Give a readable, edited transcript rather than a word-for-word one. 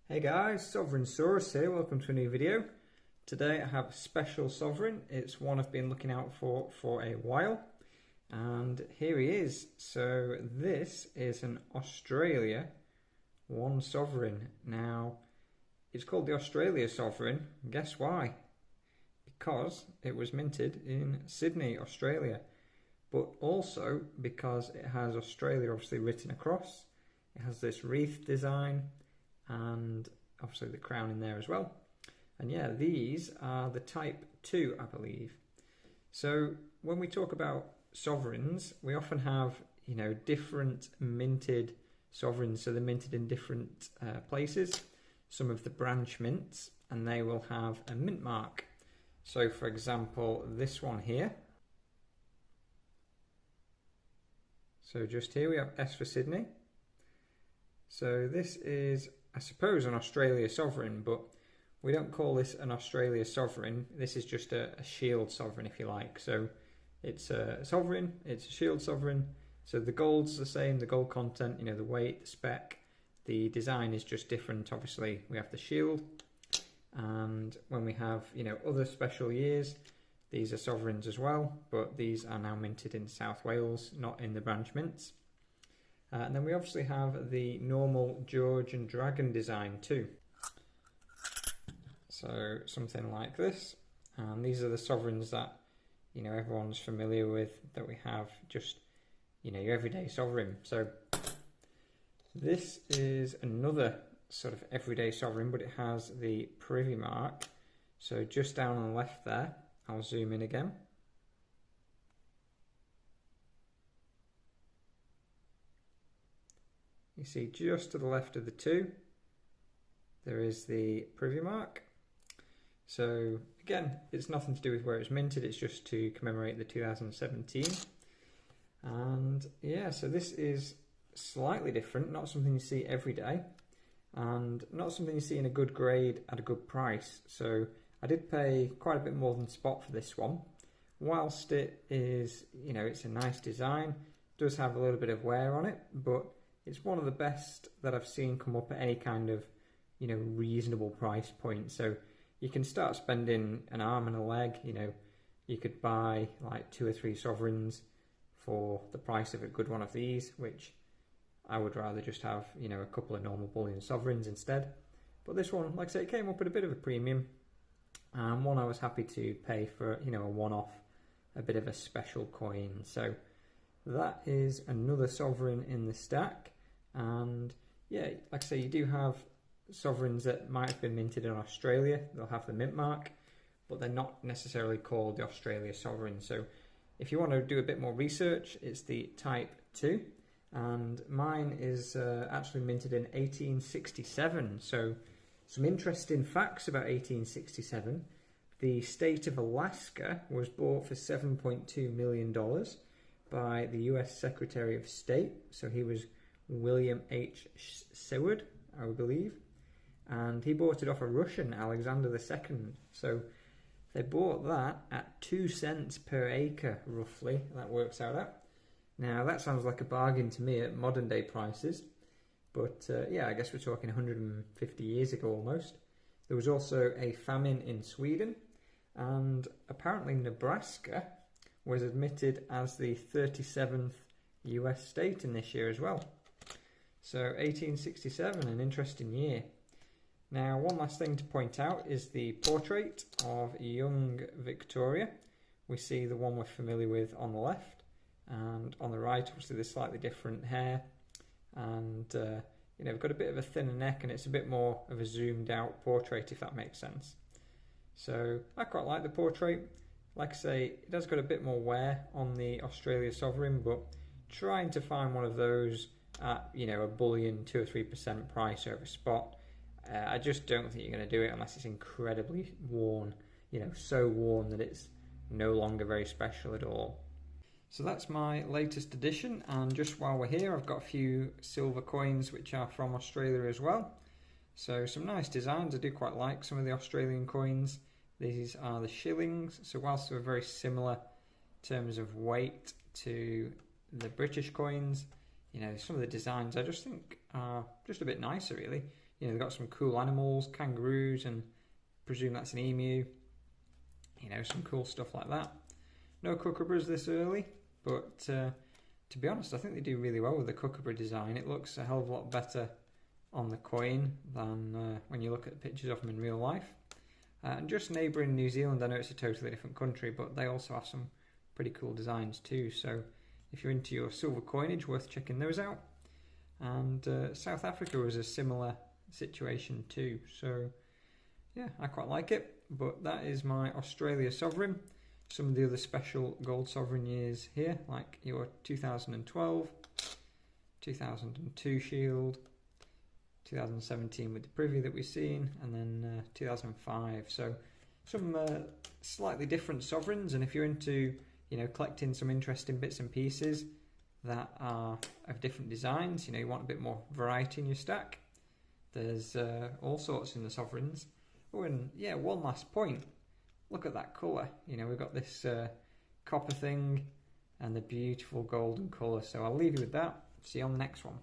Hey guys, Sovereign Saurus here, welcome to a new video. Today I have a special Sovereign. It's one I've been looking out for a while. And here he is. So this is an Australia one Sovereign. Now, it's called the Australia Sovereign. Guess why? Because it was minted in Sydney, Australia. But also because it has Australia obviously written across. It has this wreath design and obviously the crown in there as well. And yeah, these are the Type 2, I believe. So when we talk about sovereigns, we often have, different minted sovereigns. So they're minted in different places. Some of the branch mints, and they will have a mint mark. So for example, this one here. So just here we have S for Sydney. So this is, I suppose, an Australia Sovereign, but we don't call this an Australia Sovereign. This is just a shield Sovereign, if you like. So it's a Sovereign, it's a shield Sovereign. So the gold's the same, the gold content, the weight, the spec. The design is just different. Obviously, we have the shield. And when we have, other special years, these are Sovereigns as well, but these are now minted in South Wales, not in the branch mints. And then we obviously have the normal George and Dragon design too. So something like this. And these are the sovereigns that, everyone's familiar with, that we have just, your everyday sovereign. So this is another sort of everyday sovereign, but it has the privy mark. So just down on the left there, I'll zoom in again. You see just to the left of the two, there is the privy mark. So again, it's nothing to do with where it's minted, it's just to commemorate the 2017. And yeah, so this is slightly different, not something you see every day, and not something you see in a good grade at a good price. So I did pay quite a bit more than spot for this one. Whilst it is, it's a nice design, it does have a little bit of wear on it, but it's one of the best that I've seen come up at any kind of, reasonable price point. So you can start spending an arm and a leg. You could buy like 2 or 3 sovereigns for the price of a good one of these, which I would rather just have, a couple of normal bullion sovereigns instead. But this one, like I say, it came up at a bit of a premium, and one I was happy to pay for, a one-off, a bit of a special coin. So that is another sovereign in the stack. And yeah, like I say, you do have sovereigns that might have been minted in Australia. They'll have the mint mark, but they're not necessarily called the Australia Sovereign. So if you want to do a bit more research, it's the Type 2. And mine is actually minted in 1867. So some interesting facts about 1867. The state of Alaska was bought for $7.2 million by the US Secretary of State. So he was William H. Seward, I believe, and he bought it off a Russian, Alexander II. So they bought that at 2 cents per acre, roughly. That works out at. Now that sounds like a bargain to me at modern day prices, but yeah, I guess we're talking 150 years ago almost. There was also a famine in Sweden, and apparently Nebraska was admitted as the 37th US state in this year as well. So 1867, an interesting year. Now, one last thing to point out is the portrait of young Victoria. We see the one we're familiar with on the left, and on the right, obviously, there's slightly different hair, and we've got a bit of a thinner neck, and it's a bit more of a zoomed out portrait, if that makes sense. So I quite like the portrait. Like I say, it has got a bit more wear on the Australia Sovereign, but trying to find one of those at a bullion 2 or 3% price over spot, I just don't think you're going to do it unless it's incredibly worn, so worn that it's no longer very special at all. So that's my latest addition, and just while we're here, I've got a few silver coins which are from Australia as well. So some nice designs. I do quite like some of the Australian coins. These are the shillings, so whilst they're very similar in terms of weight to the British coins, some of the designs I just think are just a bit nicer, really. You know, they've got some cool animals, kangaroos, and presume that's an emu. You know, some cool stuff like that. No kookaburras this early, but to be honest, I think they do really well with the kookaburra design. It looks a hell of a lot better on the coin than when you look at pictures of them in real life. And just neighbouring New Zealand, I know it's a totally different country, but they also have some pretty cool designs too. So if you're into your silver coinage, worth checking those out. And South Africa was a similar situation too. So yeah, I quite like it. But that is my Australia sovereign. Some of the other special gold sovereign years here, like your 2012, 2002 shield, 2017 with the privy that we've seen, and then 2005. So some slightly different sovereigns, and if you're into, you know, collecting some interesting bits and pieces that are of different designs, you know, you want a bit more variety in your stack, there's all sorts in the sovereigns. Oh, and yeah, one last point. Look at that colour. You know, we've got this copper thing and the beautiful golden colour. So I'll leave you with that. See you on the next one.